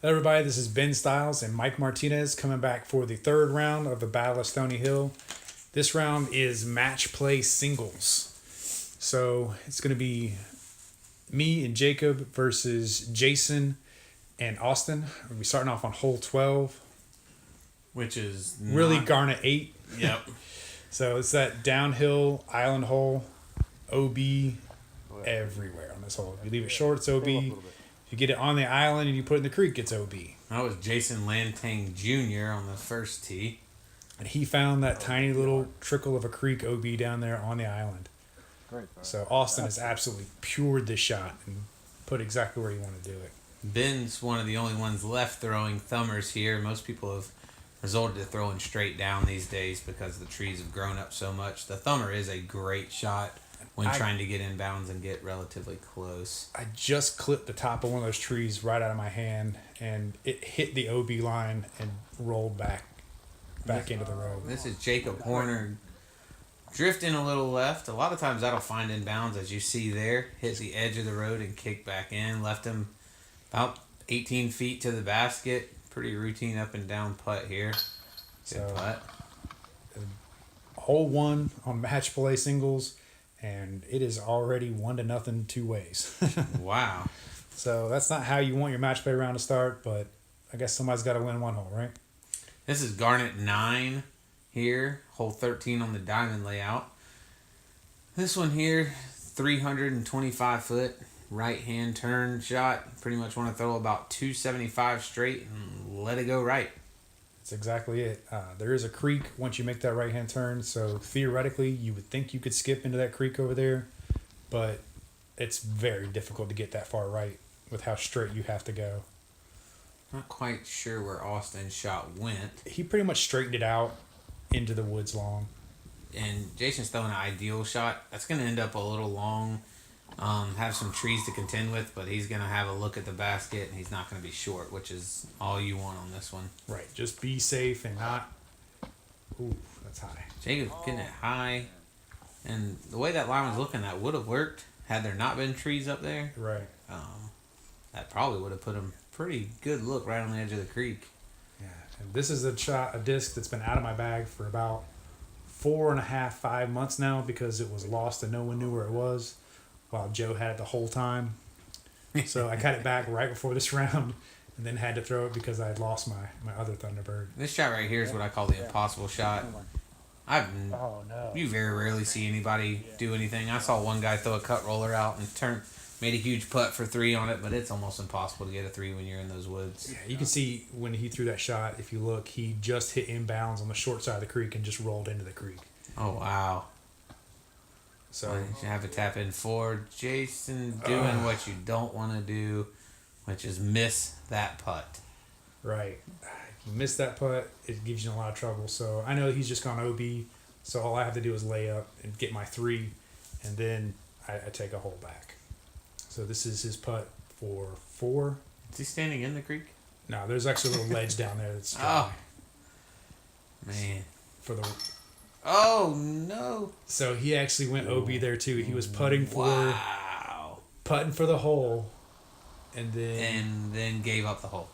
Hello, everybody. This is Ben Stiles and Mike Martinez coming back for the third round of the Battle of Stoney Hill. This round is match play singles. So it's going to be me and Jacob versus Jason and Austin. We'll be starting off on hole 12. Which is Really Garnet 8. Yep. So it's that downhill island hole, OB everywhere on this hole. If you leave it short, it's OB. If you get it on the island and you put it in the creek, it's OB. That was Jason Lantang Jr. on the first tee. And he found that tiny little trickle of a creek OB down there on the island. Great. So Austin has absolutely pured this shot and put exactly where you want to do it. Ben's one of the only ones left throwing thumbers here. Most people have resorted to throwing straight down these days because the trees have grown up so much. The thumber is a great shot when trying to get inbounds and get relatively close. I just clipped the top of one of those trees right out of my hand, and it hit the OB line and rolled back into the road. This is Jacob Horner drifting a little left. A lot of times that'll find inbounds, as you see there. Hit the edge of the road and kick back in. Left him about 18 feet to the basket. Pretty routine up and down putt here. Good putt. Hole 1 on match play singles, and it is already 1-0 two ways. Wow. So that's not how you want your match play round to start, but I guess somebody's got to win one hole, right? This is Garnet 9 here. Hole 13 on the diamond layout. This one here, 325 foot right hand turn shot. Pretty much want to throw about 275 straight and let it go right. That's exactly it. There is a creek once you make that right hand turn, so theoretically you would think you could skip into that creek over there, but it's very difficult to get that far right with how straight you have to go. Not quite sure where Austin's shot went. He pretty much straightened it out into the woods long. And Jason's throwing an ideal shot. That's going to end up a little long. Have some trees to contend with, but he's going to have a look at the basket, and he's not going to be short, which is all you want on this one. Right. Just be safe and not... Ooh, that's high. Jacob's getting it high. And the way that line was looking, that would have worked had there not been trees up there. Right. That probably would have put him pretty good look right on the edge of the creek. Yeah. And this is a disc that's been out of my bag for about 4.5, 5 months now because it was lost and no one knew where it was, while Joe had it the whole time. So I got it back right before this round and then had to throw it because I had lost my other Thunderbird. This shot right here is what I call the impossible shot. You very rarely see anybody do anything. I saw one guy throw a cut roller out and made a huge putt for 3 on it, but it's almost impossible to get a 3 when you're in those woods. Yeah, you can see when he threw that shot, if you look, he just hit inbounds on the short side of the creek and just rolled into the creek. Oh, wow. So you have to tap in for Jason doing what you don't want to do, which is miss that putt. Right. If you miss that putt, it gives you a lot of trouble. So I know he's just gone OB, so all I have to do is lay up and get my 3, and then I take a hole back. So this is his putt for 4. Is he standing in the creek? No, there's actually a little ledge down there that's dry. Oh, man. Oh, no. So he actually went OB there, too. He was putting for the hole, and then gave up the hole.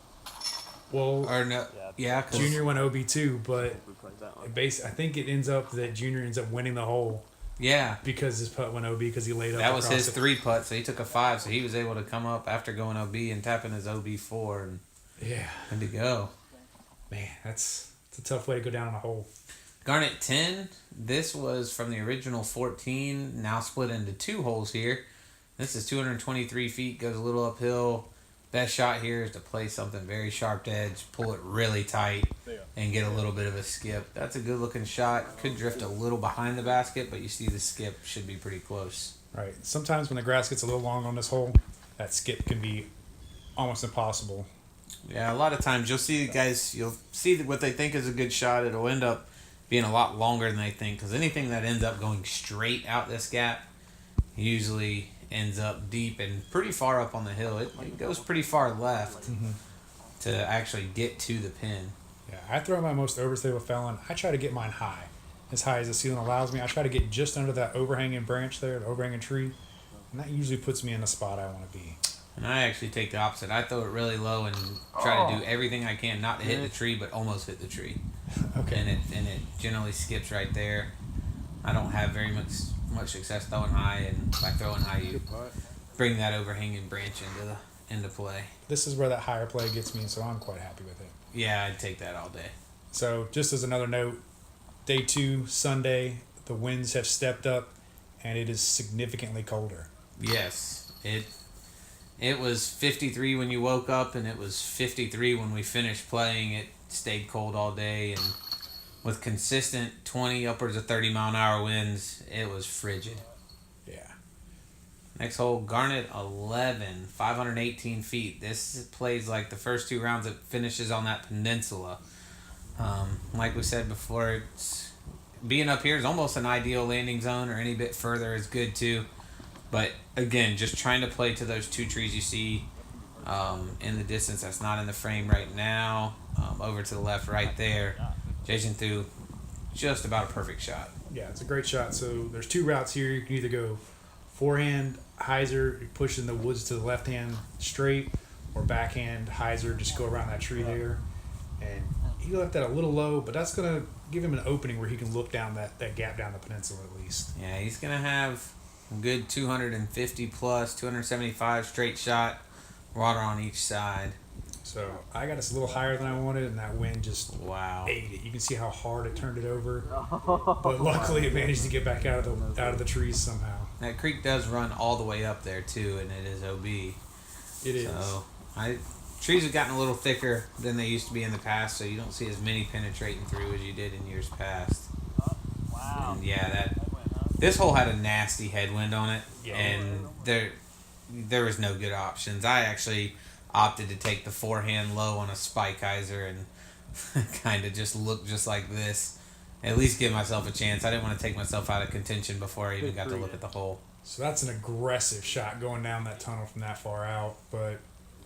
Well, or no, yeah, Junior went OB too, but I think it ends up that Junior ends up winning the hole. Yeah, because his putt went OB because he laid up. That was his 3 putt, so he took a 5, so he was able to come up after going OB and tapping his OB 4 and to go. Man, it's a tough way to go down on a hole. Garnet 10. This was from the original 14, now split into 2 holes here. This is 223 feet, goes a little uphill. Best shot here is to play something very sharp edge, pull it really tight, and get a little bit of a skip. That's a good looking shot. Could drift a little behind the basket, but you see the skip should be pretty close. Right. Sometimes when the grass gets a little long on this hole, that skip can be almost impossible. Yeah, a lot of times you'll see what they think is a good shot. It'll end up being a lot longer than they think, because anything that ends up going straight out this gap usually ends up deep and pretty far up on the hill. It goes pretty far left to actually get to the pin. Yeah, I throw my most overstable felon. I try to get mine high as the ceiling allows me. I try to get just under that overhanging branch there, the overhanging tree, and that usually puts me in the spot I want to be. And I actually take the opposite. I throw it really low and try to do everything I can not to hit the tree, but almost hit the tree. Okay. And it generally skips right there. I don't have very much success throwing high, and by throwing high, you bring that overhanging branch into play. This is where that higher play gets me, so I'm quite happy with it. Yeah, I'd take that all day. So just as another note, day 2, Sunday, the winds have stepped up, and it is significantly colder. Yes, it was 53 when you woke up, and it was 53 when we finished playing. It stayed cold all day, and with consistent 20, upwards of 30-mile-an-hour winds, it was frigid. Yeah. Next hole, Garnet 11, 518 feet. This plays like the first 2 rounds. It finishes on that peninsula. Like we said before, being up here is almost an ideal landing zone, or any bit further is good too. But again, just trying to play to those 2 trees you see in the distance that's not in the frame right now, over to the left right there. Jason threw just about a perfect shot. Yeah, it's a great shot. So there's 2 routes here. You can either go forehand, hyzer, pushing the woods to the left hand straight, or backhand, hyzer, just go around that tree there. And he left that a little low, but that's going to give him an opening where he can look down that gap down the peninsula at least. Yeah, he's going to have a good 250 plus, 275 straight shot, water on each side. So I got us a little higher than I wanted, and that wind just ate it. You can see how hard it turned it over, but luckily it managed to get back out of the trees somehow. That creek does run all the way up there too, and it is OB. It is. So trees have gotten a little thicker than they used to be in the past, so you don't see as many penetrating through as you did in years past. Wow. And yeah, this hole had a nasty headwind on it, and there was no good options. I actually opted to take the forehand low on a spike hyzer and kind of just look just like this. At least give myself a chance. I didn't want to take myself out of contention before I even got to look at the hole. So that's an aggressive shot going down that tunnel from that far out, but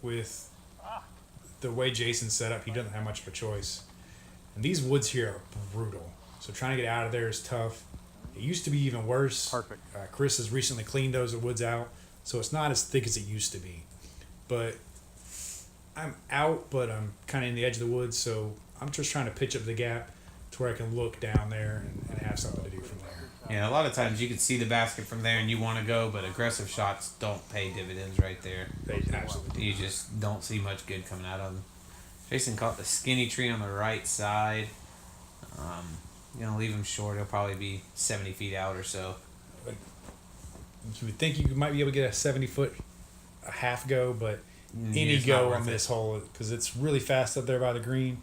with the way Jason's set up, he doesn't have much of a choice. And these woods here are brutal, so trying to get out of there is tough. It used to be even worse. Perfect. Chris has recently cleaned those woods out, so it's not as thick as it used to be. But I'm out, but I'm kind of in the edge of the woods, so I'm just trying to pitch up the gap to where I can look down there and have something to do from there. Yeah, a lot of times you can see the basket from there and you want to go, but aggressive shots don't pay dividends right there. They absolutely do. You just don't see much good coming out of them. Jason caught the skinny tree on the right side. Leave him short. He'll probably be 70 feet out or so. You would think you might be able to get a 70-foot half go, but any It's go not worth on it. this hole because it's really fast up there by the green.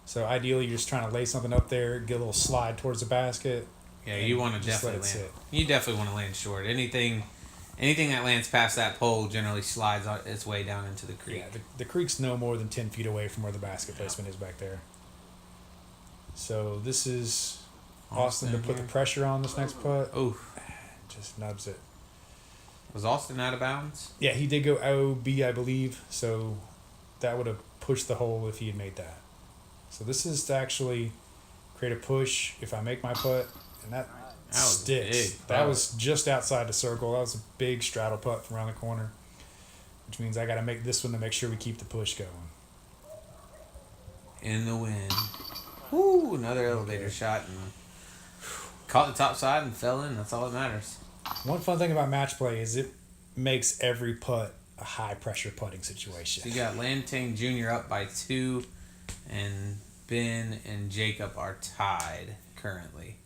So ideally, you're just trying to lay something up there, get a little slide towards the basket. Yeah, you want to just definitely let it land. sit. You definitely want to land short. Anything that lands past that pole generally slides its way down into the creek. Yeah, the creek's no more than 10 feet away from where the basket placement is back there. So this is Austin to put the pressure on this next putt. Ooh, Just nubs it. was Austin out of bounds? Yeah, he did go OB, I believe. So that would have pushed the hole if he had made that. So this is to actually create a push if I make my putt, and that was sticks. big. That was just outside the circle. That was a big straddle putt from around the corner, which means I got to make this one to make sure we keep the push going. In the wind. Woo! Another elevator shot and caught the top side and fell in. That's all that matters. One fun thing about match play is it makes every putt a high pressure putting situation. So you got Lantang Jr. up by 2, and Ben and Jacob are tied currently.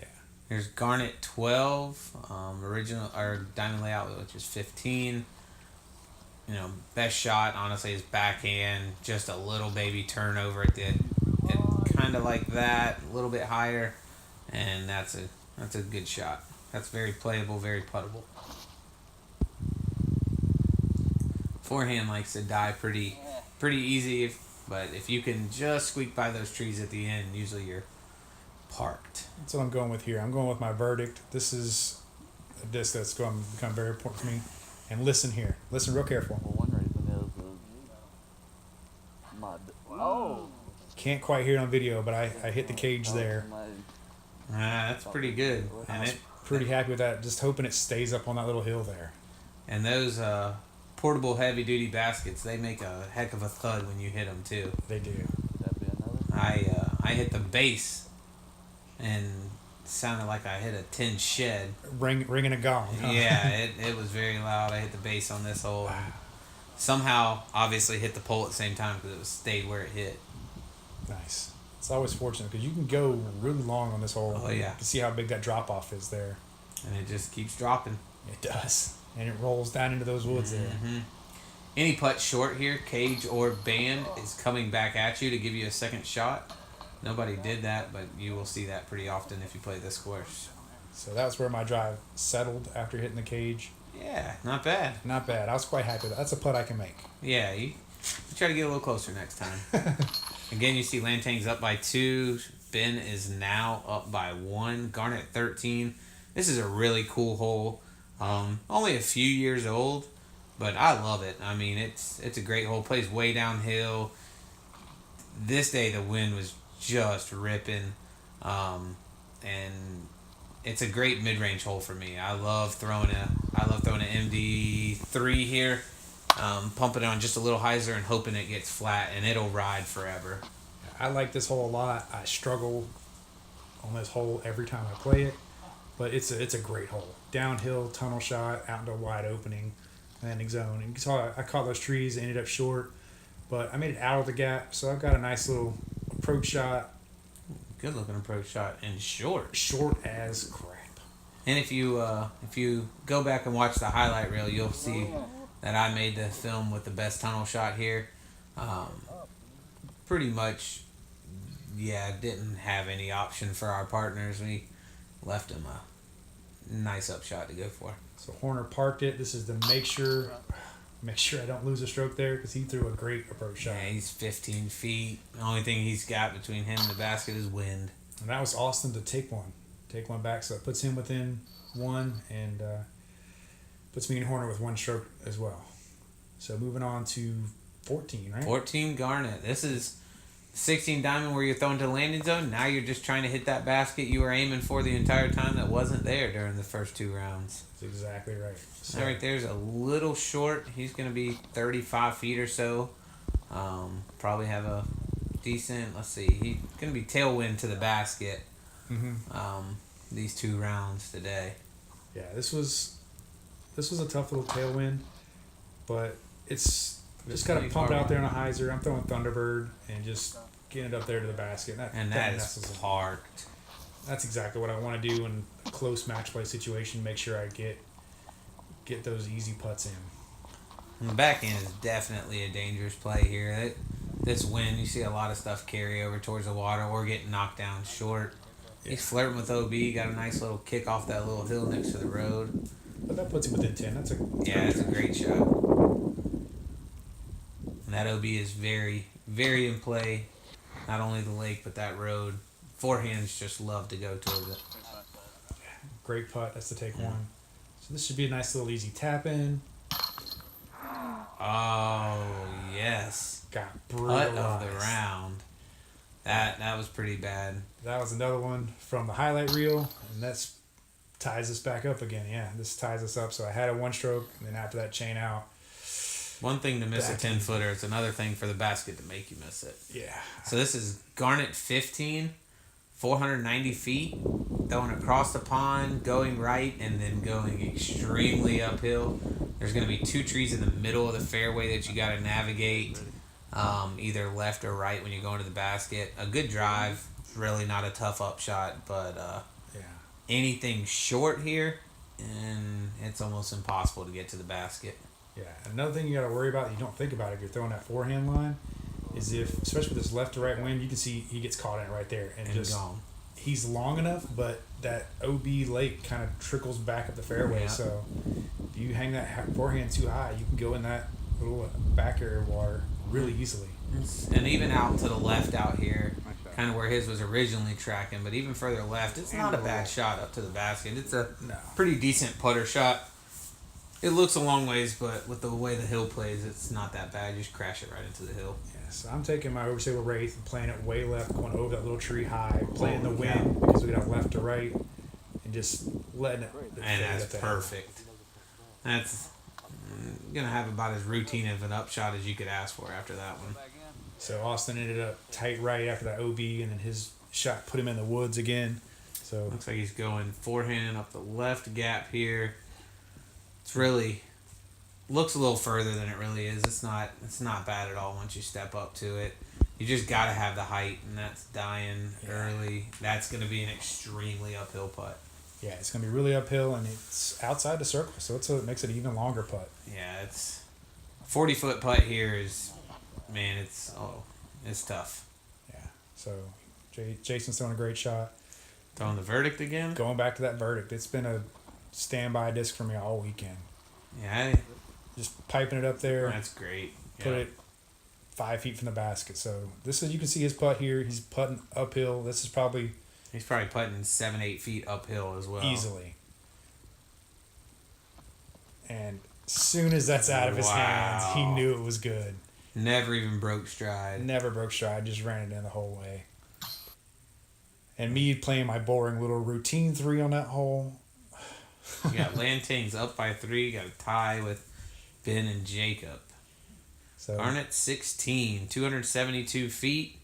Yeah. Here's Garnet 12, original or Diamond Layout, which is 15. Best shot honestly is backhand, just a little baby turnover at kind of like that, a little bit higher, and that's a good shot. That's very playable, very puttable. Forehand likes to die pretty easy, but if you can just squeak by those trees at the end, usually you're parked. That's what I'm going with here. I'm going with my verdict. This is a disc that's going to become very important to me. And listen here. Listen real careful. Well, one reason is mud. Oh! Can't quite hear it on video, but I hit the cage there. That's pretty good. I was pretty happy with that. Just hoping it stays up on that little hill there. And those portable heavy duty baskets, they make a heck of a thud when you hit them too. They do. That'd be another. I hit the base and sounded like I hit a tin shed. Ringing a gong. Huh? Yeah, it was very loud. I hit the base on this hole. Wow. Somehow, obviously, hit the pole at the same time because it was stayed where it hit. Nice. It's always fortunate because you can go really long on this hole. Oh, yeah. You can see how big that drop off is there. And it just keeps dropping. It does. And it rolls down into those woods there. Mm-hmm. Any putt short here, cage or band, is coming back at you to give you a second shot. Nobody did that, but you will see that pretty often if you play this course. So that's where my drive settled after hitting the cage. Yeah, not bad. Not bad. I was quite happy with that. That's a putt I can make. Yeah, you try to get a little closer next time. Again, you see Lantang's up by 2. Ben is now up by 1. Garnet 13. This is a really cool hole. Only a few years old, but I love it. I mean, it's a great hole. Plays way downhill. This day the wind was just ripping, and it's a great mid-range hole for me. I love throwing an MD3 here, pumping it on just a little hyzer and hoping it gets flat, and it'll ride forever. I like this hole a lot. I struggle on this hole every time I play it, but it's a great hole. Downhill, tunnel shot, out into a wide opening, landing zone. And you saw I caught those trees, ended up short, but I made it out of the gap, so I've got a nice little approach shot. Good looking approach shot and short. Short as crap. And if you go back and watch the highlight reel, you'll see that I made the film with the best tunnel shot here. Pretty much, yeah, didn't have any option for our partners. We left them a nice upshot to go for. So Horner parked it. This is to make sure I don't lose a stroke there because he threw a great approach shot. Yeah, he's 15 feet. The only thing he's got between him and the basket is wind. And that was Austin to take one back. So it puts him within 1 and puts me and Horner with 1 stroke as well. So moving on to 14, right? 14 Garnet. This is 16 diamond where you're throwing to the landing zone. Now you're just trying to hit that basket you were aiming for the entire time that wasn't there during the first 2 rounds. That's exactly right. So, That right there's a little short. He's going to be 35 feet or so. Probably have a decent, let's see, he's going to be tailwind to the basket these 2 rounds today. Yeah, this was a tough little tailwind, but it's just got to pump it out there on a hyzer. I'm throwing Thunderbird and just getting it up there to the basket. That messes is it. parked. That's exactly what I want to do in a close match play situation. Make sure I get those easy putts in. And the back end is definitely a dangerous play here. This wind, you see a lot of stuff carry over towards the water or get knocked down short. He's flirting with OB. Got a nice little kick off that little hill next to the road. But that puts him within 10. That's a great shot. And that OB is very, very in play. Not only the lake, but that road. Forehands just love to go towards it. Great putt. That's the take 1. So this should be a nice little easy tap in. Oh, yes. Got Putt brutalized. of the round. That was pretty bad. That was another one from the highlight reel, and that's ties us back up again. Yeah, this ties us up. So I had a 1 stroke, and then after that chain out. One thing to miss a Back in. 10-footer. It's another thing for the basket to make you miss it. Yeah. So this is Garnet 15, 490 feet, throwing across the pond, going right, and then going extremely uphill. There's going to be 2 trees in the middle of the fairway that you got to navigate, either left or right when you go into the basket. A good drive, really not a tough upshot, but anything short here, and it's almost impossible to get to the basket. Yeah. Another thing you got to worry about that you don't think about if you're throwing that forehand line is if, especially with this left to right wind, you can see he gets caught in it right there and just gone. He's long enough, but that OB lake kind of trickles back up the fairway. Yeah. So if you hang that forehand too high, you can go in that little back area water really easily. And even out to the left out here, kind of where his was originally tracking, but even further left, it's not a bad shot up to the basket. It's a pretty decent putter shot. It looks a long ways, but with the way the hill plays, it's not that bad. You just crash it right into the hill. Yeah, so I'm taking my Oversaver Wraith and playing it way left, going over that little tree high, playing the wind because we got left to right, and just letting it. And that's perfect. Gonna have about as routine of an upshot as you could ask for after that one. So Austin ended up tight right after that OB, and then his shot put him in the woods again. So Looks like he's going forehand up the left gap here. It's really looks a little further than it really is. It's not bad at all once you step up to it. You just gotta have the height, and that's dying early. That's gonna be an extremely uphill putt. yeah, it's gonna be really uphill, and it's outside the circle, so it makes it an even longer putt. Yeah, it's 40-foot putt here is, man, it's tough. Yeah. So Jason's throwing a great shot. Throwing the verdict again. Going back to that verdict, it's been a standby disc for me all weekend. Yeah, Just piping it up there. that's great. Put it 5 feet from the basket. So this is, you can see his putt here. He's putting uphill. This is probably He's probably putting 7-8 feet uphill as well. easily. And as soon as that's out of his hands, he Wow. knew it was good. Never even broke stride. Never broke stride, just ran it in the whole way. And me playing my boring little routine 3 on that hole. You got Lantings up by 3. You got a tie with Ben and Jacob. So Garnet 16, 272 feet.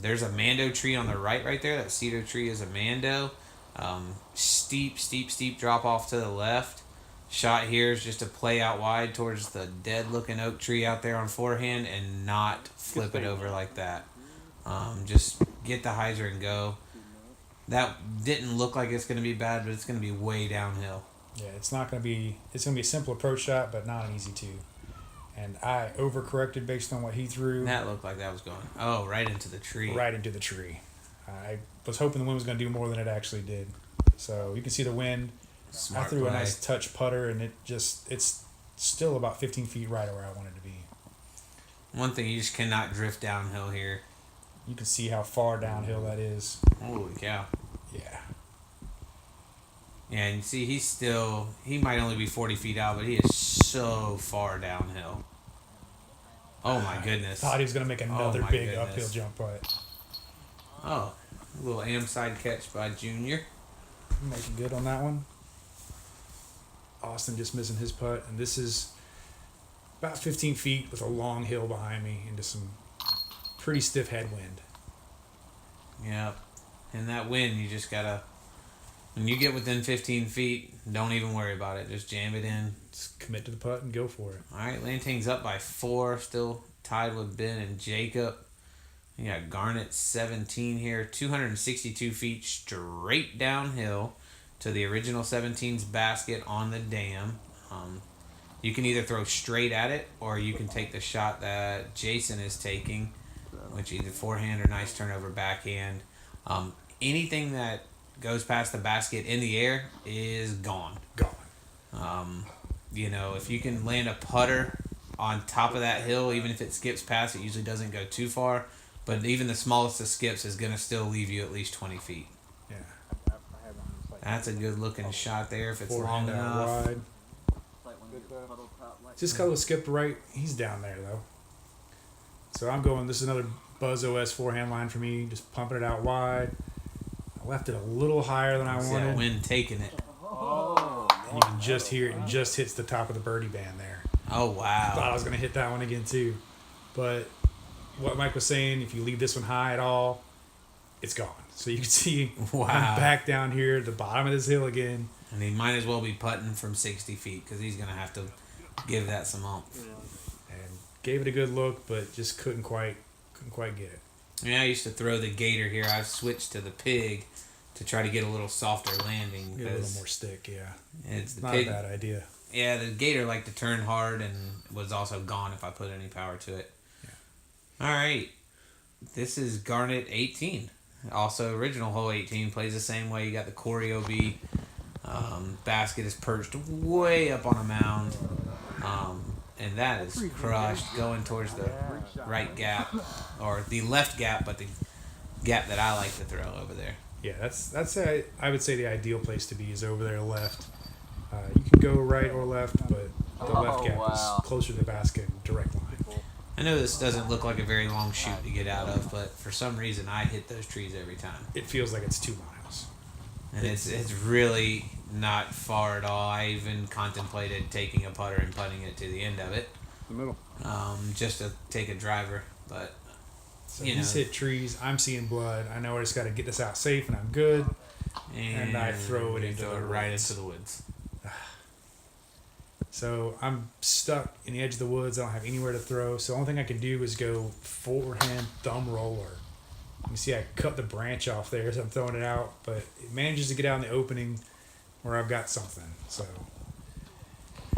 There's a Mando tree on the right there. That cedar tree is a Mando. Steep drop off to the left. Shot here is just to play out wide towards the dead-looking oak tree out there on forehand and not flip it over like that. Just get the hyzer and go. That didn't look like it's going to be bad, but it's going to be way downhill. yeah, it's going to be a simple approach shot, but not an easy 2. And I overcorrected based on what he threw. That looked like that was going, right into the tree. Right into the tree. I was hoping the wind was going to do more than it actually did. So you can see the wind. Smart I threw play. a nice touch putter, and it's still about 15 feet right where I wanted to be. One thing, you just cannot drift downhill here. You can see how far downhill that is. Holy cow. Yeah. Yeah, and you see, he might only be 40 feet out, but he is so far downhill. Oh my goodness. Thought he was going to make another my big goodness. uphill jump putt. Oh, a little am side catch by Junior. Making good on that one. Austin just missing his putt, and this is about 15 feet with a long hill behind me into some pretty stiff headwind. Yep. And that wind, you just gotta, when you get within 15 feet, don't even worry about it. Just jam it in. Just commit to the putt and go for it. All right, Lanting's up by 4, still tied with Ben and Jacob. You got Garnet 17 here, 262 feet straight downhill to the original 17's basket on the dam. You can either throw straight at it, or you can take the shot that Jason is taking, which either forehand or nice turnover backhand. Anything that goes past the basket in the air is gone. Gone. If you can land a putter on top of that hill, even if it skips past, it usually doesn't go too far. But even the smallest of skips is going to still leave you at least 20 feet. Yeah. That's a good looking shot there if it's Forehand long out enough. wide. Just got a little skipped right. He's down there, though. So I'm going, this is another Buzz OS forehand line for me. Just pumping it out wide. I left it a little higher than I See that wanted. wind taking it. And you can just hear it. It just hits the top of the birdie band there. Oh, Thought I wow. was going to hit that one again, too. But what Mike was saying, if you leave this one high at all, it's gone. So you can see Wow. I'm back down here at the bottom of this hill again. And he might as well be putting from 60 feet because he's going to have to give that some oomph. And gave it a good look, but just couldn't quite get it. Yeah, I used to throw the gator here. I've switched to the pig to try to get a little softer landing. Get a little 'cause more stick, yeah. It's the Not pig. a bad idea. Yeah, the gator liked to turn hard and was also gone if I put any power to it. Yeah. All right. This is Garnet 18. Also, original hole 18 plays the same way. You got the Corey OB. Basket is perched way up on a mound. And that is crushed going towards the right gap. Or the left gap, but the gap that I like to throw over there. Yeah, that's I would say the ideal place to be is over there left. You can go right or left, but the left gap wow. is closer to the basket, direct line. I know this doesn't look like a very long shoot to get out of, but for some reason I hit those trees every time. It feels like it's 2 miles. And it's really, not far at all. I even contemplated taking a putter and putting it to the end of it, The middle. just to take a driver. But So you he's know, hit trees. I'm seeing blood. I know I just got to get this out safe, and I'm good. And I throw it you into throw the it right woods. into the woods. So I'm stuck in the edge of the woods. I don't have anywhere to throw. So the only thing I can do is go forehand thumb roller. You see, I cut the branch off there as I'm throwing it out, but it manages to get out in the opening where I've got something. So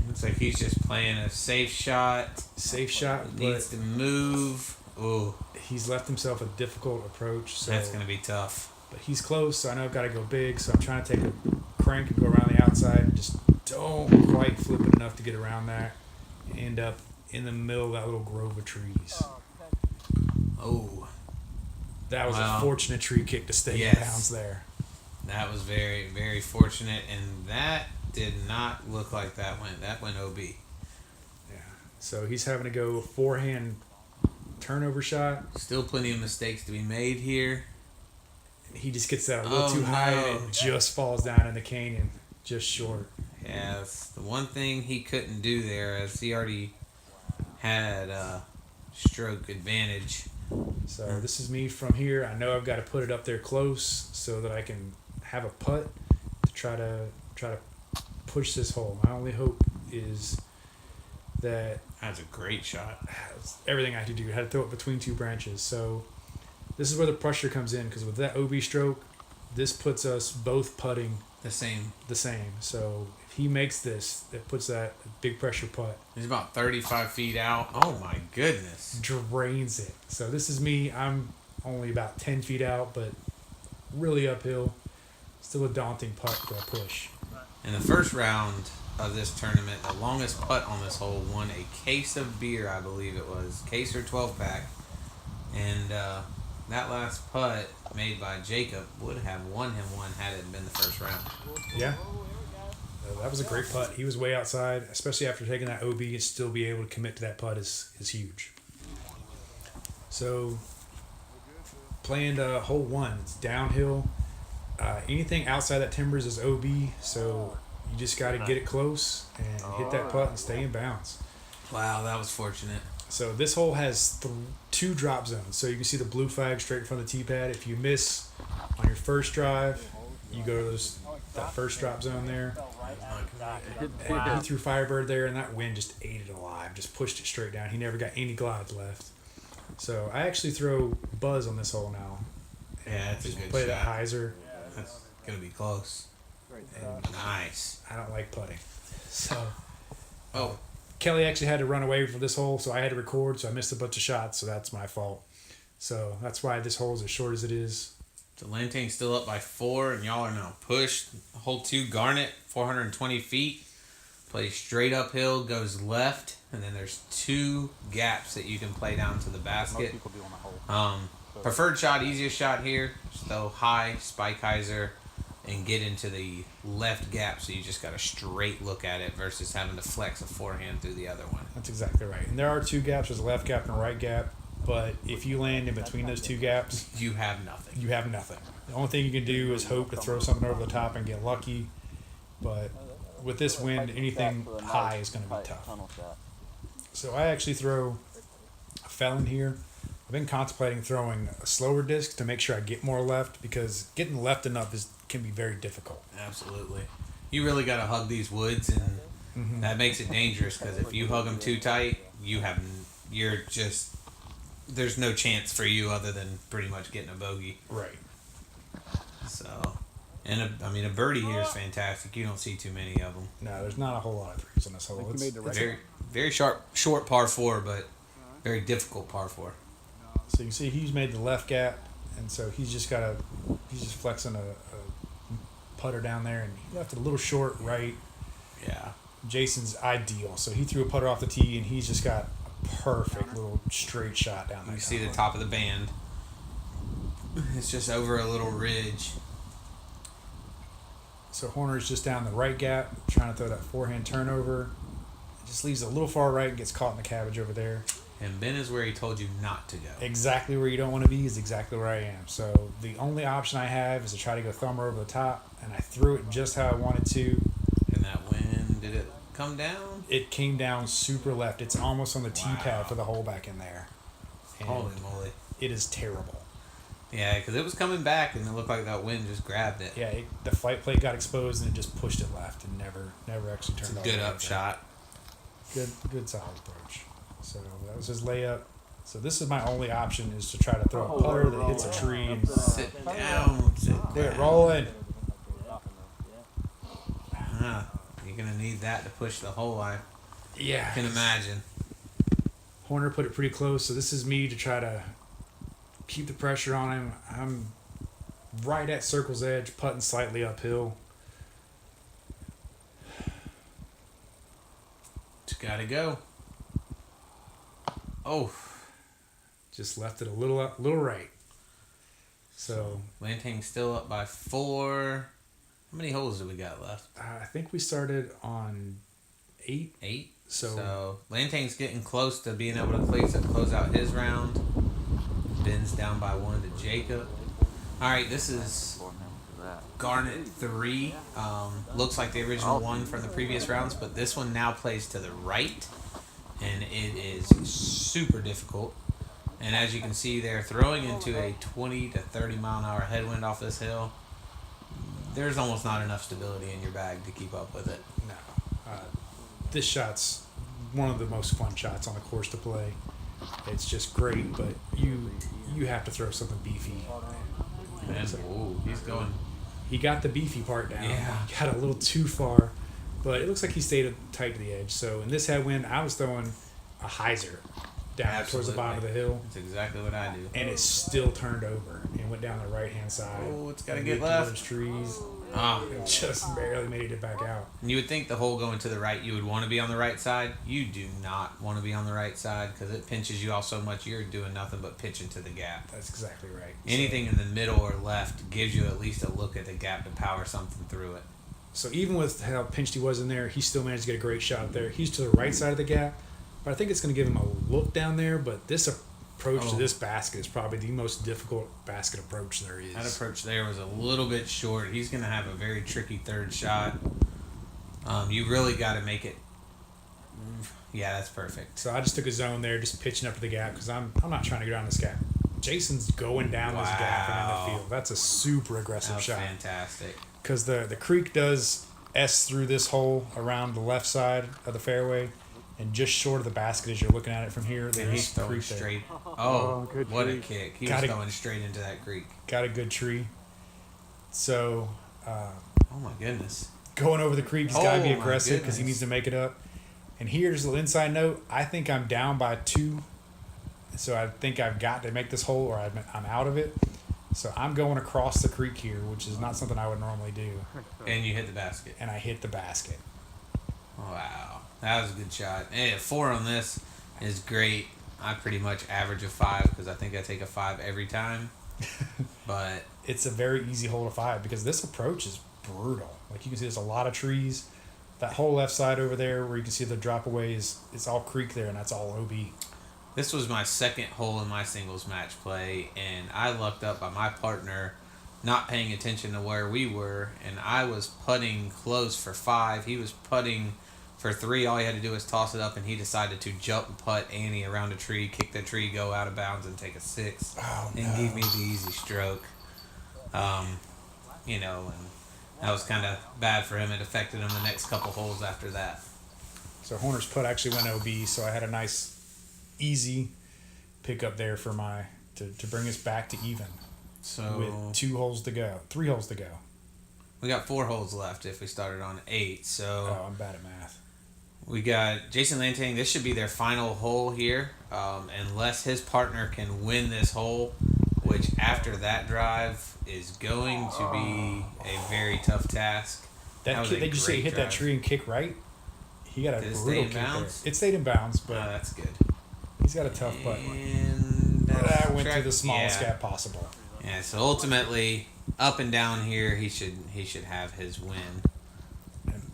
Looks like he's just playing a safe shot. safe shot, Needs but to move. Ooh, he's left himself a difficult approach. So that's gonna be tough. but he's close, so I know I've got to go big. So I'm trying to take a crank and go around the outside and just don't quite flip it enough to get around that. End up in the middle of that little grove of trees. Oh, That was Wow. a fortunate tree kick to stay Yes. in bounds there. that was very, very fortunate, and that did not look like that went. That went OB. Yeah. So he's having to go forehand turnover shot. Still plenty of mistakes to be made here. He just gets that a little Oh, too high no. and it just falls down in the canyon, just short. Yes, the one thing he couldn't do there, as he already had stroke advantage. So this is me from here. I know I've got to put it up there close so that I can have a putt to try to push this hole. My only hope is that That's a great shot. everything I had to do. I had to throw it between two branches. So this is where the pressure comes in, because with that OB stroke, this puts us both putting The same. the same. So if he makes this, it puts that big pressure putt, He's about 35 feet out. Oh my goodness. drains it. So this is me. I'm only about 10 feet out, but really uphill. Still a daunting putt for a push. In the first round of this tournament, the longest putt on this hole won a case of beer, I believe it was. Case or 12 pack. And that last putt made by Jacob would have won him one had it been the first round. Yeah. That was a great putt. He was way outside, especially after taking that OB, and still be able to commit to that putt is huge. So, playing hole one, it's downhill. Anything outside that timbers is OB, so you just got to get it close and hit that putt and stay in bounds. Wow, that was fortunate. So this hole has two drop zones. So you can see the blue flag straight in front of the tee pad. If you miss on your first drive, you go to that first drop zone there. And he threw Firebird there, and that wind just ate it alive, just pushed it straight down. He never got any glides left. So I actually throw Buzz on this hole now. Yeah, that's a Just good play shot. that hyzer. That's going to be close. And Nice. I don't like putting. So Oh, Kelly actually had to run away for this hole, so I had to record, so I missed a bunch of shots, so that's my fault. So that's why this hole is as short as it is. so Lantane's still up by 4, and y'all are now pushed. Hole 2, Garnet, 420 feet. Plays straight uphill, goes left, and then there's 2 gaps that you can play down to the basket. People do on the hole. Preferred shot, easiest shot here. Just throw high, spike hyzer, and get into the left gap, so you just got a straight look at it versus having to flex a forehand through the other one. That's exactly right. And there are 2 gaps. There's a left gap and a right gap. But if you land in between those 2 gaps, You have nothing. you have nothing. The only thing you can do is hope to throw something over the top and get lucky. But with this wind, anything high is going to be tough. Tunnel shot. So I actually throw a felon here. I've been contemplating throwing a slower disc to make sure I get more left, because getting left enough can be very difficult. Absolutely. You really got to hug these woods, and that makes it dangerous, because if you hug them too tight, there's no chance for you other than pretty much getting a bogey. Right. So, and a birdie here is fantastic. You don't see too many of them. No, there's not a whole lot of threes on this hole. you made the right- Very, very short par 4, but very difficult par 4. So you can see he's made the left gap, and so he's just flexing a putter down there, and he left it a little short right. Yeah. Jason's ideal, so he threw a putter off the tee, and he's just got a perfect little straight shot down there. You see the top of the band. It's just over a little ridge. So Horner's just down the right gap, trying to throw that forehand turnover. It just leaves it a little far right and gets caught in the cabbage over there. And Ben is where he told you not to go. Exactly where you don't want to be is exactly where I am. So the only option I have is to try to go thumber over the top, and I threw it just how I wanted to. And that wind, did it come down? It came down super left. It's almost on the tee pad for the hole back in there. And Holy moly. it is terrible. Yeah, because it was coming back, and it looked like that wind just grabbed it. Yeah, the flight plate got exposed, and it just pushed it left and never actually It's turned a all good the way upshot. Good solid approach. So that was his layup. So this is my only option is to try to throw a putter that hits a tree and Sit down. Sit get it down. rolling. You're going to need that to push the hole line. Yeah. I can imagine. Horner put it pretty close, so this is me to try to keep the pressure on him. I'm right at circle's edge, putting slightly uphill. Just got to go. Oh. Just left it a little up, little right. So Lantang's still up by 4. How many holes do we got left? I think we started on 8. 8. So So Lantang's getting close to being able to close out his round. Ben's down by 1 to Jacob. All right, this is Garnet 3. Looks like the original one from the previous rounds, but this one now plays to the right, and it is super difficult. And as you can see, they're throwing into a 20 to 30 mile an hour headwind off this hill. There's almost not enough stability in your bag to keep up with it. no, this shot's one of the most fun shots on the course to play. It's just great, but you have to throw something beefy. And ooh, he's going. He got the beefy part down. Yeah. He got a little too far, but it looks like he stayed tight to the edge. So in this headwind, I was throwing a hyzer down towards the bottom of the hill, That's exactly what I do. and it still turned over and went down the right hand side. Oh, it's gotta and get hit left. Those trees. Ah. It just barely made it back out. You would think the hole going to the right, you would want to be on the right side. You do not want to be on the right side because it pinches you off so much you're doing nothing but pitching to the gap. That's exactly right. Anything in the middle or left gives you at least a look at the gap to power something through it. So even with how pinched he was in there, he still managed to get a great shot there. He's to the right side of the gap, but I think it's going to give him a look down there. But this approach to this basket is probably the most difficult basket approach there is. That approach there was a little bit short. He's going to have a very tricky third shot. You really got to make it. Yeah, that's perfect. So I just took a zone there, just pitching up to the gap because I'm not trying to go down this gap. Jason's going down this gap and in the field. That's a super aggressive That was shot. fantastic. Because the creek does S through this hole around the left side of the fairway, and just short of the basket as you're looking at it from here, And there's he's throwing creek there. straight. Oh, good what a tree. kick. He Gotta- was throwing straight into that creek. Got a good tree. So Oh, my goodness. going over the creek, he's got to be Oh, my aggressive because he goodness. needs to make it up. And here's a little inside note. I think I'm down by 2, so I think I've got to make this hole or I'm out of it. So I'm going across the creek here, which is not something I would normally do. And you hit the basket. And I hit the basket. Wow. That was a good shot. Hey, a 4 on this is great. I pretty much average a 5 because I think I take a 5 every time. But It's a very easy hole to 5 because this approach is brutal. Like you can see, there's a lot of trees. That whole left side over there where you can see the drop away it's all creek there, and that's all OB. this was my second hole in my singles match play, and I lucked up by my partner not paying attention to where we were, and I was putting close for 5. He was putting for 3. All he had to do was toss it up, and he decided to jump and putt Annie around a tree, kick the tree, go out of bounds, and take a 6, Oh, and no. give me the easy stroke. And that was kind of bad for him. It affected him the next couple holes after that. So Horner's putt actually went OB, so I had a nice, easy pickup there for to bring us back to even So with 2 holes to go, 3 holes to go. we got 4 holes left if we started on 8. So Oh, I'm bad at math. we got Jason Lantang. This should be their final hole here, unless his partner can win this hole, which after that drive is going to be a very tough task. That was kid, a did you say he great hit that drive. tree and kick right? He got a Did it stay brutal in kick there. bounds? It stayed in bounds, but That's good. he's got a tough putt. And That went track- through the smallest yeah. gap possible. Yeah, so ultimately, up and down here, he should have his win.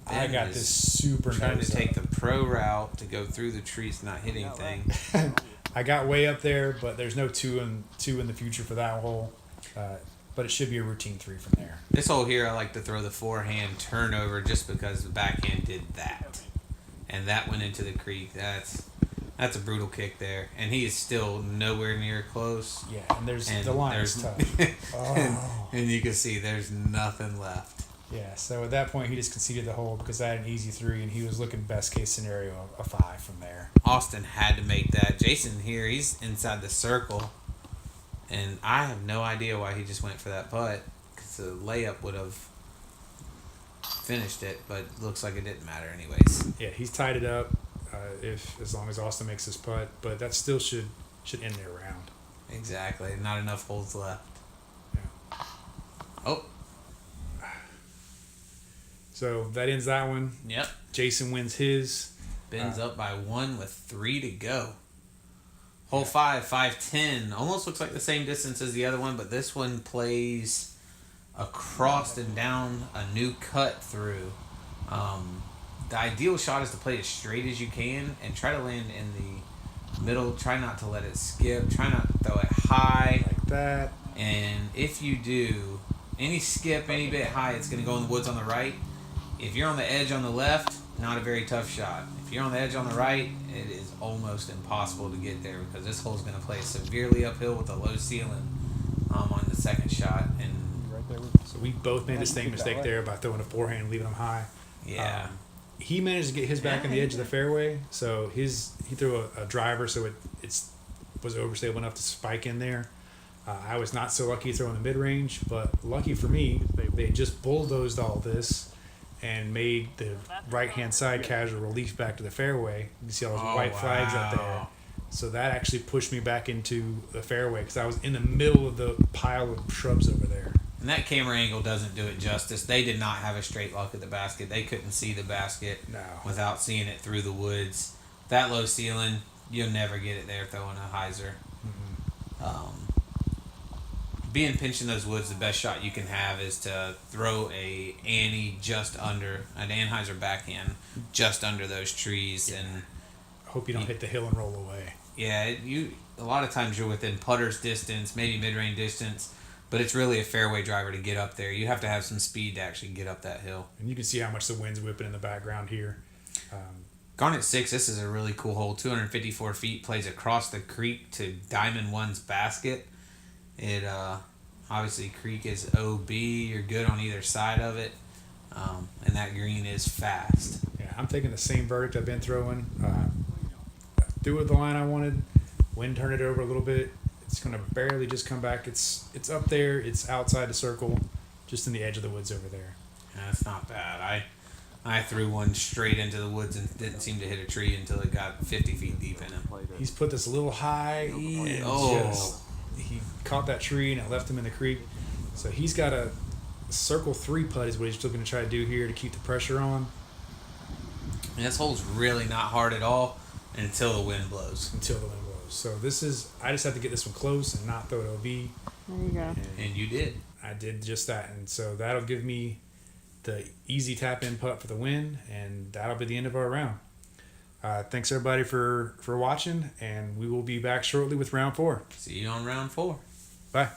I Ben got is this super Trying to nose take up. the pro route to go through the trees, not hit anything. I got way up there, but there's no two in the future for that hole. But it should be a routine 3 from there. This hole here, I like to throw the forehand turnover just because the backhand did that, and that went into the creek. That's a brutal kick there, and he is still nowhere near close. Yeah, and the line is tough. And you can see there's nothing left. Yeah, so at that point he just conceded the hole because I had an easy 3, and he was looking best case scenario a 5 from there. Austin had to make that. Jason here, he's inside the circle, and I have no idea why he just went for that putt because the layup would have finished it, but looks like it didn't matter anyways. Yeah, he's tied it up as long as Austin makes his putt, but that still should end their round. Exactly. Not enough holes left. Yeah. Oh. So that ends that one. Yep. Jason wins his. Ben's up by 1 with 3 to go. Hole 5, 5-10. Almost looks like the same distance as the other one, but this one plays across and down a new cut through. The ideal shot is to play as straight as you can and try to land in the middle. Try not to let it skip. Try not to throw it high. Like that. And if you do, any skip, any bit high, it's going to go in the woods on the right. If you're on the edge on the left, not a very tough shot. If you're on the edge on the right, it is almost impossible to get there because this hole is going to play severely uphill with a low ceiling on the second shot. And so we both made the same mistake there by throwing a forehand and leaving them high. yeah. He managed to get his back on the edge of the fairway, so he threw a driver, so it was overstable enough to spike in there. I was not so lucky throwing the mid range, but lucky for me, they just bulldozed all this and made the right hand side casual relief back to the fairway. You can see all those white flags out there. So that actually pushed me back into the fairway because I was in the middle of the pile of shrubs over there. And that camera angle doesn't do it justice. They did not have a straight look at the basket. They couldn't see the basket without seeing it through the woods. That low ceiling, you'll never get it there throwing a hyzer. Mm-hmm. Being pinched in those woods, the best shot you can have is to throw a Annie just under, an Anheuser backhand just under those trees. Yeah. And hope you don't hit the hill and roll away. Yeah, a lot of times you're within putter's distance, maybe mid-range distance, but it's really a fairway driver to get up there. You have to have some speed to actually get up that hill. And you can see how much the wind's whipping in the background here. Garnet 6, this is a really cool hole. 254 feet, plays across the creek to Diamond 1's basket. It obviously creek is OB. You're good on either side of it, and that green is fast. Yeah, I'm taking the same verdict I've been throwing. Threw it the line I wanted. Wind turned it over a little bit. It's gonna barely just come back. It's up there. It's outside the circle, just in the edge of the woods over there. That's not bad. I threw one straight into the woods and didn't seem to hit a tree until it got 50 feet deep in him. He's put this a little high. And he caught that tree and it left him in the creek. So he's got a circle 3 putt is what he's still going to try to do here to keep the pressure on. And this hole's really not hard at all until the wind blows. So I just have to get this one close and not throw it OB. There you go. And you did. I did just that. And so that'll give me the easy tap in putt for the win. And that'll be the end of our round. Thanks everybody for watching. And we will be back shortly with round 4. See you on round 4. Bye.